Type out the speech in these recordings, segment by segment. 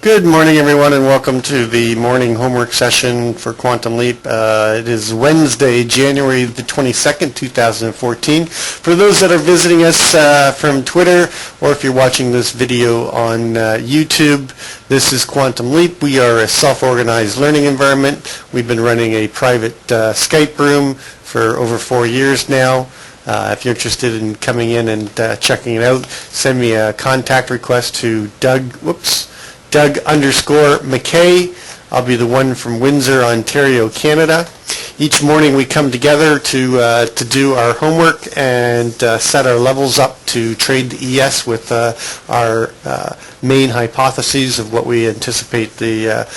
Good morning, everyone, and welcome to the morning homework session for Quantum Leap. It is Wednesday, January the 22nd, 2014. For those that are visiting us from Twitter, or if you're watching this video on YouTube, this is Quantum Leap. We are a self-organized learning environment. We've been running a private Skype room for over 4 years now. If you're interested in coming in and checking it out, send me a contact request to Doug_McKay. I'll be the one from Windsor, Ontario, Canada. Each morning we come together to do our homework and set our levels up to trade the ES with our main hypotheses of what we anticipate the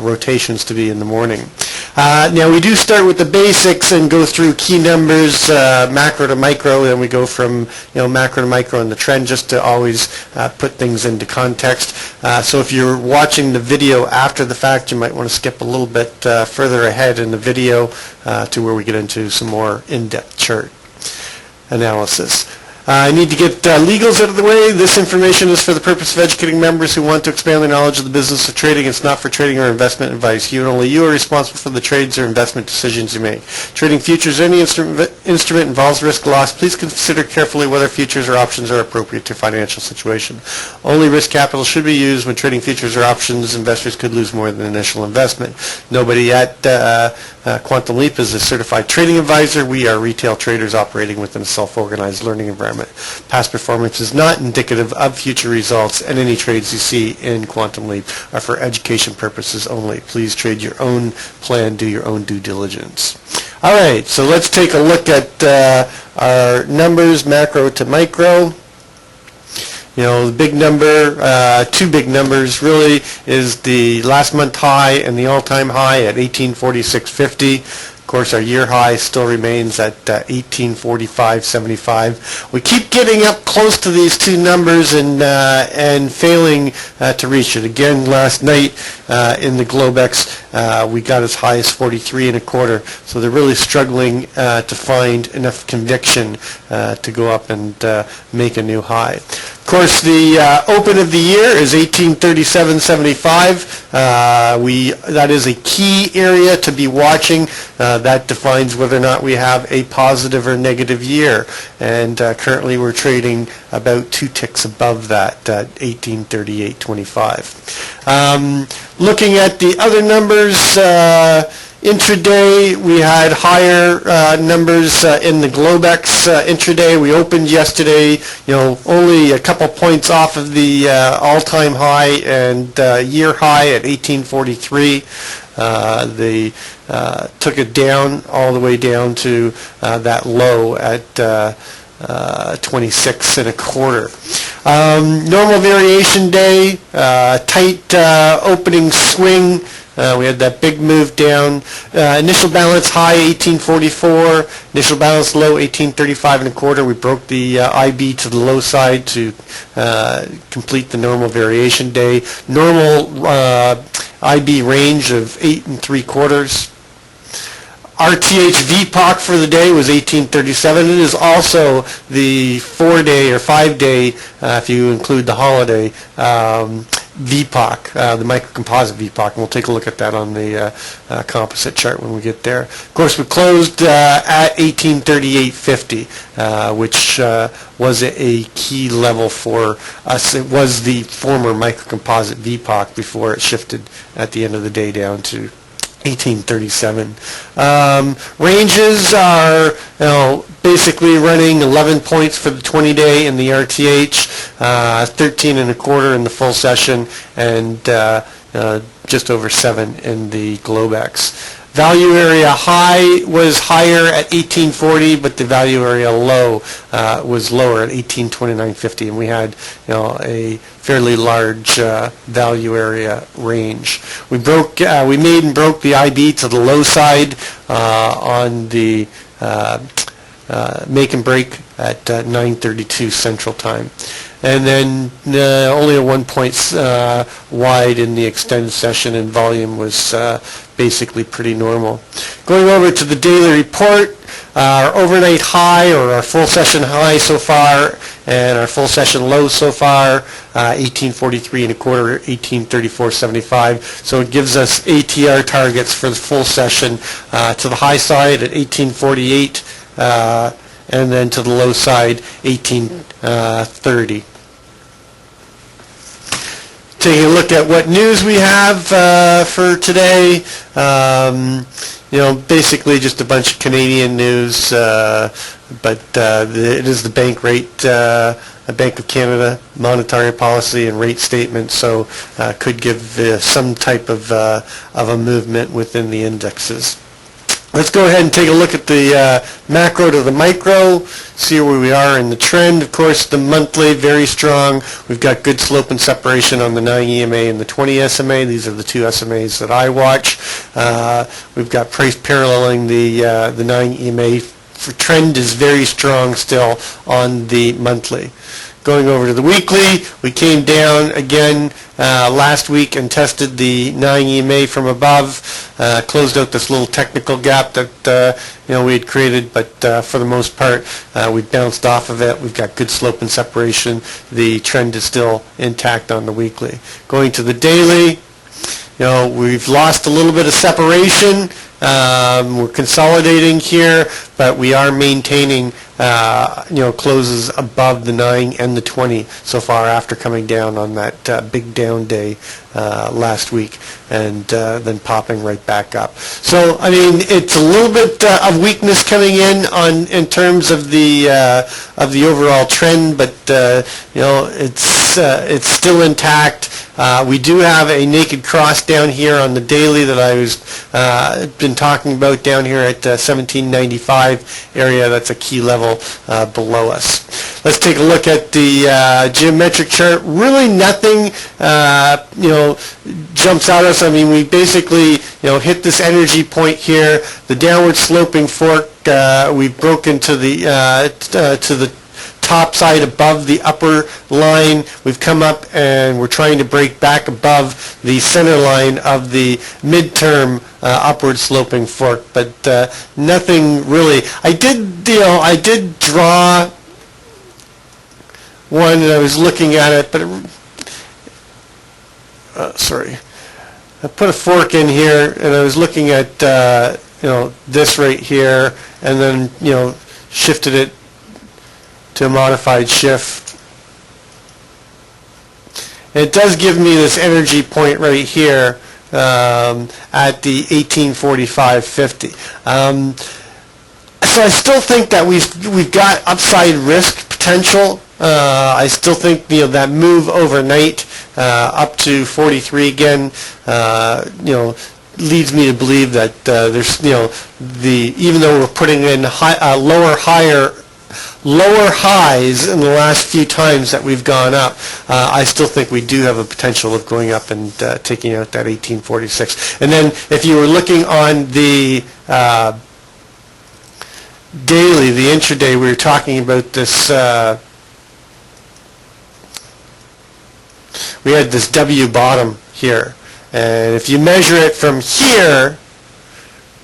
rotations to be in the morning. Now we do start with the basics and go through key numbers, macro to micro, then we go from macro to micro in the trend, just to always put things into context. So if you're watching the video after the fact, you might want to skip a little bit further ahead in the video to where we get into some more in-depth chart analysis. I need to get legals out of the way. This information is for the purpose of educating members who want to expand their knowledge of the business of trading. It's not for trading or investment advice. You and only you are responsible for the trades or investment decisions you make. Trading futures or any instrument involves risk loss. Please consider carefully whether futures or options are appropriate to your financial situation. Only risk capital should be used when trading futures or options. Investors could lose more than initial investment. Nobody at Quantum Leap is a certified trading advisor. We are retail traders operating within a self-organized learning environment. Past performance is not indicative of future results, and any trades you see in Quantum Leap are for education purposes only. Please trade your own plan, do your own due diligence. All right, so let's take a look at our numbers, macro to micro. The big number, two big numbers really, is the last month high and the all-time high at 1846.50. Of course, our year high still remains at 1845.75. We keep getting up close to these two numbers and failing to reach it. Again, last night in the Globex, we got as high as 43.25. So they're really struggling to find enough conviction to go up and make a new high. Of course, the open of the year is 1837.75. That is a key area to be watching. That defines whether or not we have a positive or negative year. And currently we're trading about 2 ticks above that at 1838.25. Looking at the other numbers, intraday, we had higher numbers in the Globex intraday. We opened yesterday, only a couple points off of the all-time high and year high at 1843. They took it down all the way down to that low at 26.25. Normal variation day, tight opening swing. We had that big move down. Initial balance high 1844. Initial balance low 1835.25. We broke the IB to the low side to complete the normal variation day. Normal IB range of 8 3/4. RTH VPOC for the day was 1837. It is also the 4-day or 5-day, if you include the holiday, VPOC, the microcomposite VPOC, and we'll take a look at that on the composite chart when we get there. Of course, we closed at 1838.50, which was a key level for us. It was the former microcomposite VPOC before it shifted at the end of the day down to 1837. Ranges are basically running 11 points for the 20-day in the RTH, 13.25 in the full session, and just over 7 in the Globex. Value area high was higher at 1840, but the value area low was lower at 1829.50, and we had a fairly large value area range. We made and broke the IB to the low side on the make and break at 9:32 Central Time. And then only a 1 point wide in the extended session, and volume was basically pretty normal. Going over to the daily report, our overnight high, or our full session high so far, and our full session low so far, 1843 and a quarter, 1834.75. So it gives us ATR targets for the full session to the high side at 1848, and then to the low side, 1830. Taking a look at what news we have for today. Basically just a bunch of Canadian news, but it is the bank rate, Bank of Canada monetary policy and rate statement, so could give some type of a movement within the indexes. Let's go ahead and take a look at the macro to the micro, see where we are in the trend. Of course, the monthly, very strong. We've got good slope and separation on the 9 EMA and the 20 SMA. These are the two SMAs that I watch. We've got price paralleling the 9 EMA. Trend is very strong still on the monthly. Going over to the weekly, we came down again last week and tested the 9 EMA from above, closed out this little technical gap that we had created, but for the most part we bounced off of it. We've got good slope and separation. The trend is still intact on the weekly. Going to the daily, we've lost a little bit of separation. We're consolidating here, but we are maintaining closes above the 9 and the 20 so far after coming down on that big down day last week, and then popping right back up. So I mean, it's a little bit of weakness coming in terms of the overall trend, but it's still intact. We do have a naked cross down here on the daily that I was been talking about down here at 1795 area. That's a key level below us. Let's take a look at the geometric chart. Really nothing jumps out at us. I mean, we basically hit this energy point here. The downward sloping fork, we've broken to the top side above the upper line. We've come up and we're trying to break back above the center line of the midterm upward sloping fork, but nothing really. I did draw one and I was looking at it, but sorry. I put a fork in here and I was looking at this right here, and then shifted it to a modified shift. It does give me this energy point right here at the 1845.50. So I still think that we've got upside risk potential. I still think that move overnight up to 43 again, leads me to believe that there's even though we're putting in lower highs in the last few times that we've gone up, I still think we do have a potential of going up and taking out that 1846. And then if you were looking on the daily, the intraday, we were talking about this, we had this W bottom here, and if you measure it from here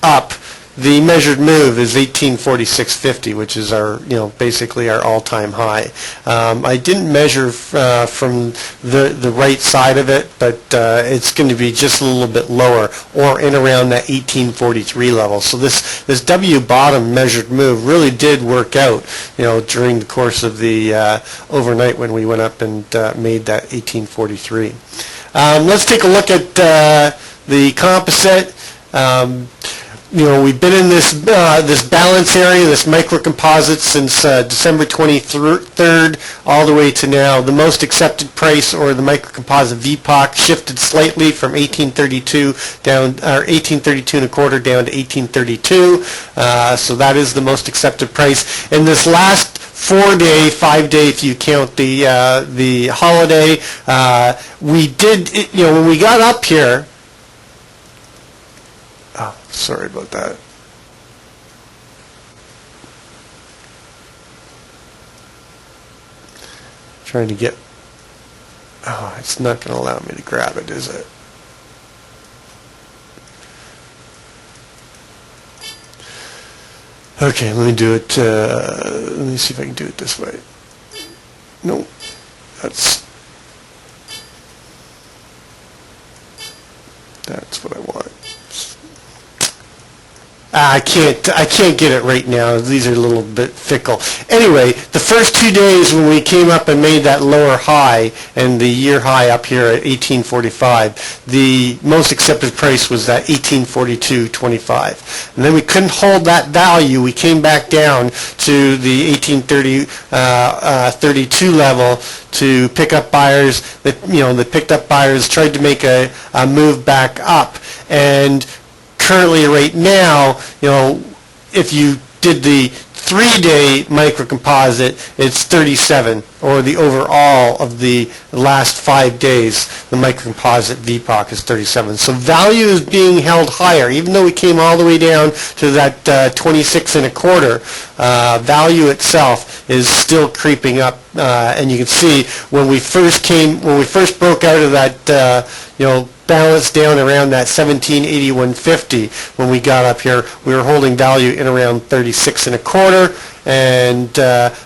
up, the measured move is 1846.50, which is our, basically our all-time high. I didn't measure from the right side of it, but it's going to be just a little bit lower, or in around that 1843 level. So this W bottom measured move really did work out, during the course of the overnight when we went up and made that 1843. Let's take a look at the composite. We've been in this balance area, this micro-composite, since December 23rd all the way to now. The most accepted price, or the micro-composite VPOC, shifted slightly from 1832 down, or 1832 and a quarter down to 1832. So that is the most accepted price. In this last 4-day, 5-day, if you count the holiday, we did, when we got up here. Oh, sorry about that. Trying to get... Oh, it's not going to allow me to grab it, is it? Okay, let me do it. Let me see if I can do it this way. no, that's what I want. I can't get it right now. These are a little bit fickle. Anyway, the first 2 days when we came up and made that lower high and the year high up here at 1845, the most accepted price was that 1842.25. And then we couldn't hold that value. We came back down to the 1832 level to pick up buyers. The picked up buyers tried to make a move back up, and currently right now, if you did the 3-day microcomposite, it's 37, or the overall of the last 5 days, the microcomposite VPOC is 37. So value is being held higher, even though we came all the way down to that 26 and a quarter. Value itself is still creeping up, and you can see when we first broke out of that, balance down around that 1781.50 when we got up here. We were holding value in around 36 and a quarter, and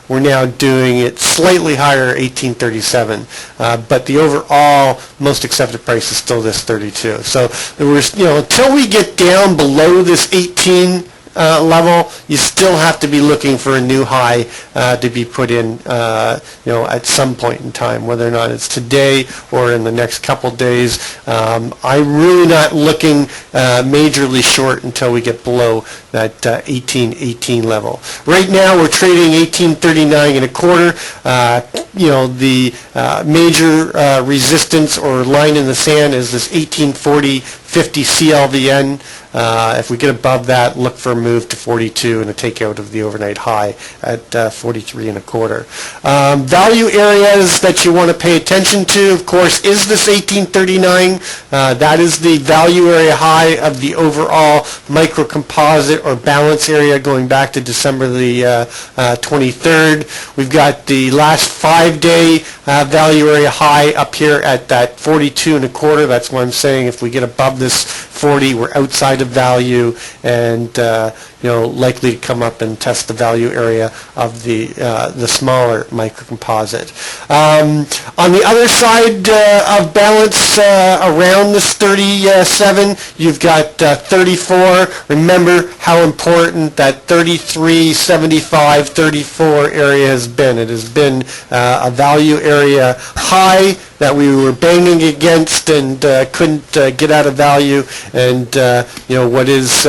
we're now doing it slightly higher, 1837. But the overall most accepted price is still this 32. So we're, until we get down below this 18 level, you still have to be looking for a new high to be put in, at some point in time, whether or not it's today or in the next couple days. I'm really not looking majorly short until we get below that 1818 level. Right now, we're trading 1839 and a quarter. The major resistance or line in the sand is this 1840.50 CLVN. If we get above that, look for a move to 42 and a takeout of the overnight high at 43 and a quarter. Value areas that you want to pay attention to, of course, is this 1839. That is the value area high of the overall microcomposite or balance area going back to December the 23rd. We've got the last 5-day value area high up here at that 42 and a quarter. That's what I'm saying. If we get above this 40, we're outside of value, and likely to come up and test the value area of the smaller microcomposite. On the other side of balance, around this 37, you've got 34. Remember how important that 33, 75, 34 area has been. It has been a value area high that we were banging against and couldn't get out of value, and what is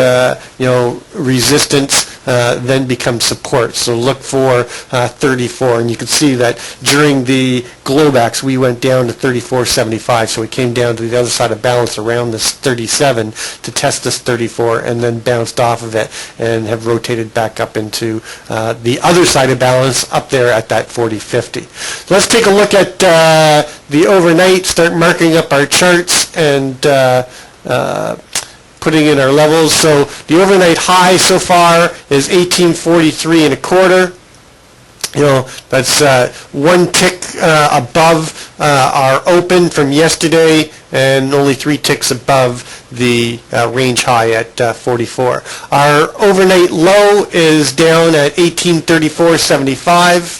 resistance then becomes support. So look for 34, and you can see that during the Globex we went down to 34.75, so we came down to the other side of balance around this 37 to test this 34, and then bounced off of it and have rotated back up into the other side of balance up there at that 40.50. So let's take a look at the overnight, start marking up our charts and putting in our levels. So the overnight high so far is 1843 and a quarter. That's one tick above our open from yesterday, and only 3 ticks above the range high at 44. Our overnight low is down at 1834.75.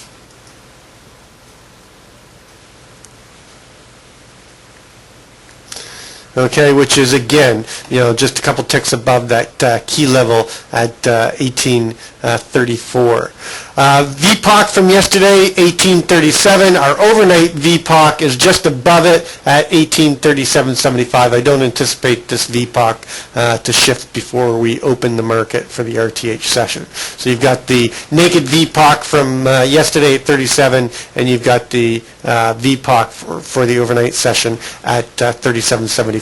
Okay, which is again, just a couple ticks above that key level at 1834. VPOC from yesterday, 1837. Our overnight VPOC is just above it at 1837.75. I don't anticipate this VPOC to shift before we open the market for the RTH session. So you've got the naked VPOC from yesterday at 37, and you've got the VPOC for the overnight session at 37.75.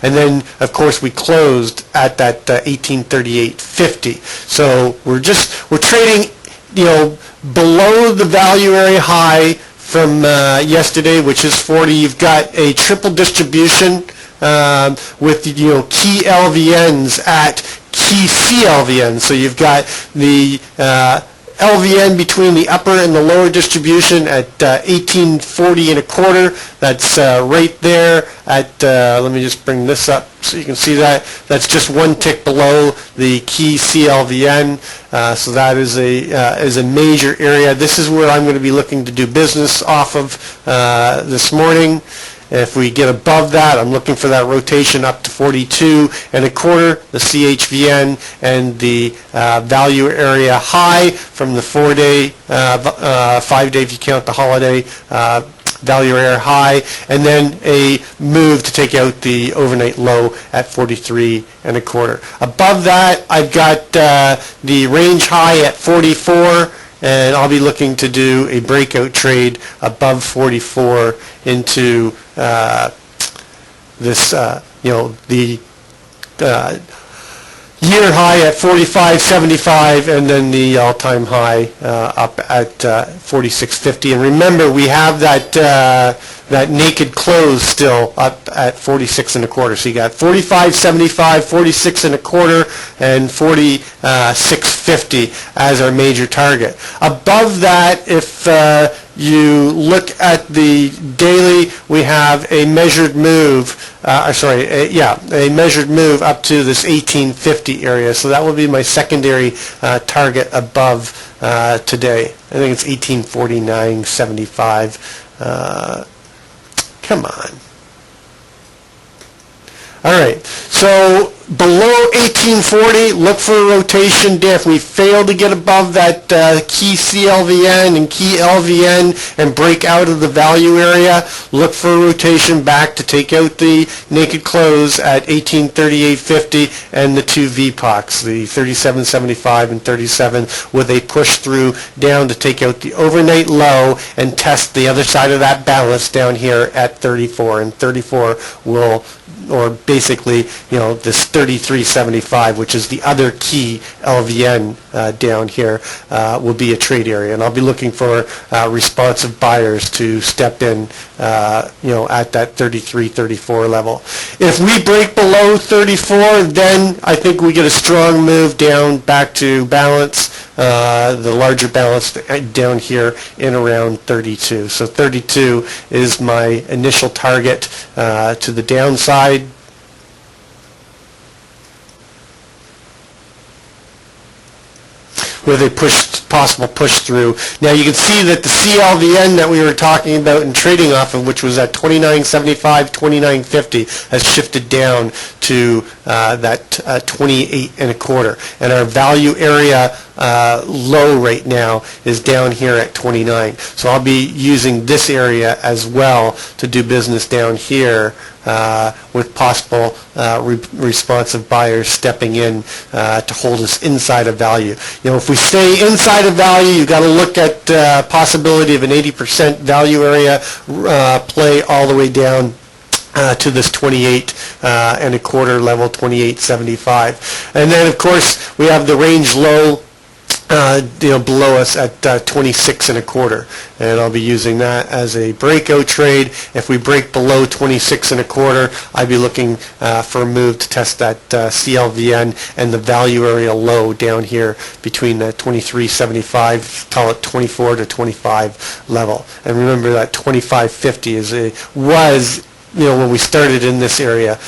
And then, of course, we closed at that 1838.50. So we're trading, below the value area high from yesterday, which is 40. You've got a triple distribution with key LVNs at key CLVNs. So you've got the LVN between the upper and the lower distribution at 1840 and a quarter. That's right there at, let me just bring this up so you can see that. That's just one tick below the key CLVN. So that is a major area. This is where I'm going to be looking to do business off of this morning. If we get above that, I'm looking for that rotation up to 42 and a quarter, the CHVN, and the value area high from the 4-day, 5-day if you count the holiday, value area high, and then a move to take out the overnight low at 43 and a quarter. Above that, I've got the range high at 44, and I'll be looking to do a breakout trade above 44 into this, the year high at 45.75, and then the all-time high up at 46.50. And remember, we have that naked close still up at 46 and a quarter. So you got 45.75, 46 and a quarter, and 46.50 as our major target. Above that, if you look at the daily, we have a measured move, a measured move up to this 1850 area. So that will be my secondary target above today. I think it's 1849.75. Come on. All right, so below 1840, look for a rotation down. If we fail to get above that key CLVN and key LVN and break out of the value area, look for a rotation back to take out the naked close at 1838.50 and the two VPOCs, the 37.75 and 37, with a push through down to take out the overnight low and test the other side of that balance down here at 34. And 34 will, or basically, this 33.75, which is the other key LVN down here, will be a trade area. And I'll be looking for responsive buyers to step in, at that 33, 34 level. If we break below 34, then I think we get a strong move down back to balance, the larger balance down here in around 32. So 32 is my initial target to the downside. With a possible push through. Now you can see that the CLVN that we were talking about and trading off of, which was at 29.75, 29.50, has shifted down to that 28 and a quarter. And our value area low right now is down here at 29. So I'll be using this area as well to do business down here with possible responsive buyers stepping in to hold us inside of value. If we stay inside of value, you've got to look at possibility of an 80% value area play all the way down to this 28 and a quarter level, 28.75. And then, of course, we have the range low below us at 26 and a quarter, and I'll be using that as a breakout trade. If we break below 26 and a quarter, I'd be looking for a move to test that CLVN and the value area low down here between that 23.75, call it 24 to 25 level. And remember that 25.50 was when we started in this area,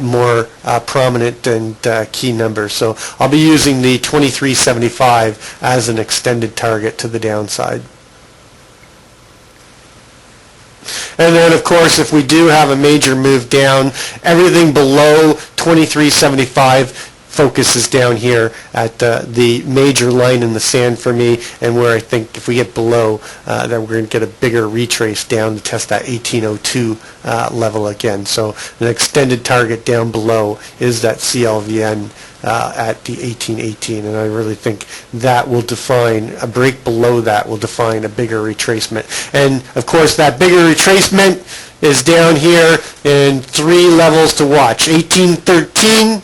more prominent and key numbers. So I'll be using the 23.75 as an extended target to the downside. And then, of course, if we do have a major move down, everything below 23.75 focuses down here at the major line in the sand for me, and where I think if we get below, then we're going to get a bigger retrace down to test that 1802 level again. So an extended target down below is that CLVN at the 1818, and I really think that will define, a break below that will define a bigger retracement. And of course that bigger retracement is down here in three levels to watch: 1813,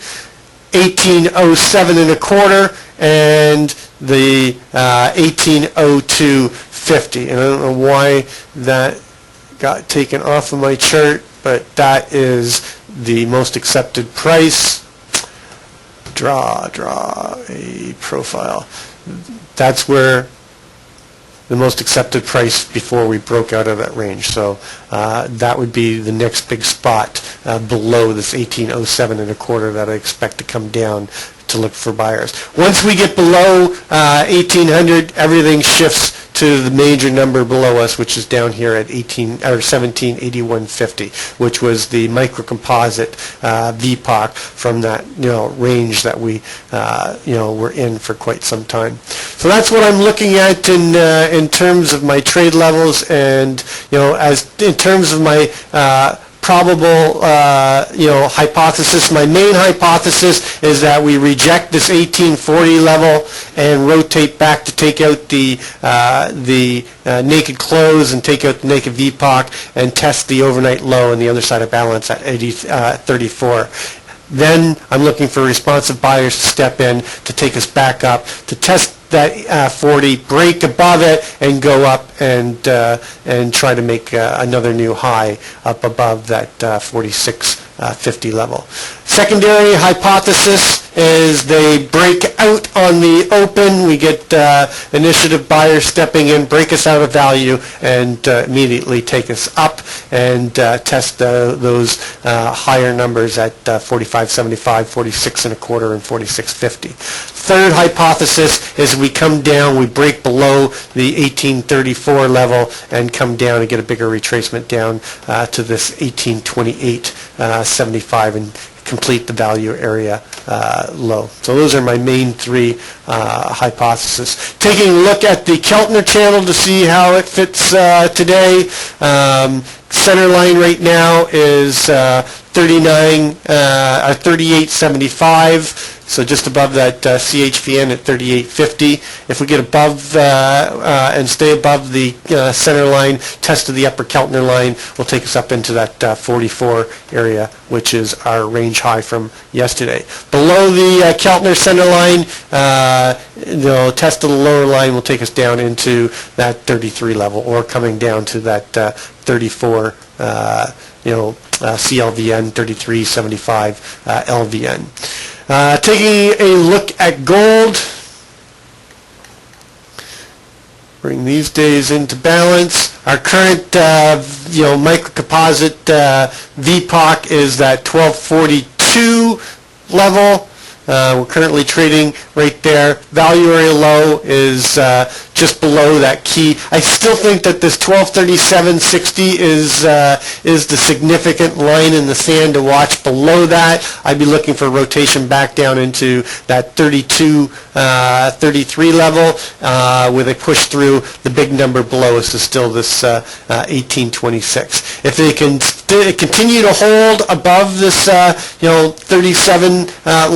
1807 and a quarter, and the 1802.50. And I don't know why that got taken off of my chart, but that is the most accepted price. Draw a profile. that's where the most accepted price before we broke out of that range. So that would be the next big spot below this 1807 and a quarter that I expect to come down to look for buyers. Once we get below 1800, everything shifts to the major number below us, which is down here at 1781.50, which was the microcomposite VPOC from that range that we were in for quite some time. So that's what I'm looking at in terms of my trade levels, and as in terms of my probable hypothesis. My main hypothesis is that we reject this 1840 level and rotate back to take out the naked close and take out the naked VPOC and test the overnight low on the other side of balance at 34. Then I'm looking for responsive buyers to step in to take us back up to test that 40, break above it, and go up and try to make another new high up above that 46.50 level. Secondary hypothesis is they break out on the open. We get initiative buyers stepping in, break us out of value, and immediately take us up and test those higher numbers at 45.75, 46 and a quarter, and 46.50. Third hypothesis is we come down, we break below the 1834 level and come down and get a bigger retracement down to this 1828.75 and complete the value area low. So those are my main three hypotheses. Taking a look at the Keltner channel to see how it fits today. Center line right now is 38.75. So just above that CHVN at 38.50. If we get above and stay above the center line, test of the upper Keltner line will take us up into that 44 area, which is our range high from yesterday. Below the Keltner center line, the test of the lower line will take us down into that 33 level, or coming down to that 34 CLVN, 33.75 LVN. Taking a look at gold, bring these days into balance. Our current microcomposite VPOC is that 1242 level. We're currently trading right there. Value area low is just below that key. I still think that this 1237.60 is the significant line in the sand to watch. Below that, I'd be looking for rotation back down into that 33 level with a push through. The big number below us is still this 1826. If they can continue to hold above this 37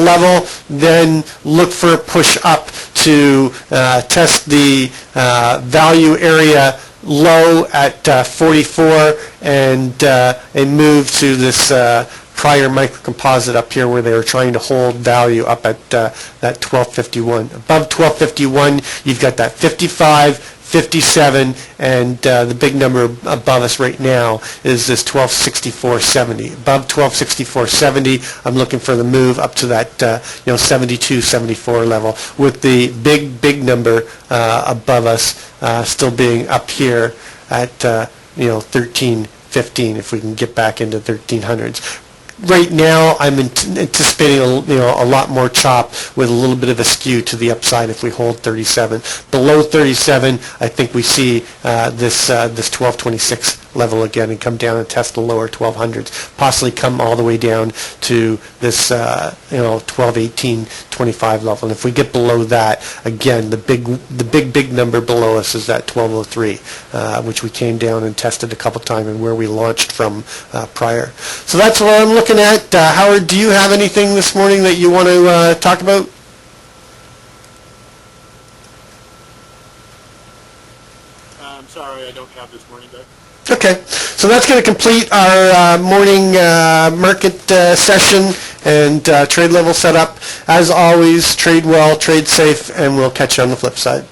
level, then look for a push up to test the value area low at 44 and move to this prior microcomposite up here where they were trying to hold value up at that 1251. Above 1251, you've got that 55, 57, and the big number above us right now is this 1264.70. Above 1264.70, I'm looking for the move up to that 72, 74 level, with the big number above us still being up here at 1315 if we can get back into 1300s. Right now, I'm anticipating a lot more chop with a little bit of a skew to the upside if we hold 37. Below 37, I think we see this 1226 level again and come down and test the lower 1200s. Possibly come all the way down to this 1218.25 level. And if we get below that, again, the big number below us is that 1203, which we came down and tested a couple times and where we launched from prior. So that's what I'm looking at. Howard, do you have anything this morning that you want to talk about? I'm sorry, I don't have this morning, Doug. Okay, so that's going to complete our morning market session and trade level setup. As always, trade well, trade safe, and we'll catch you on the flip side.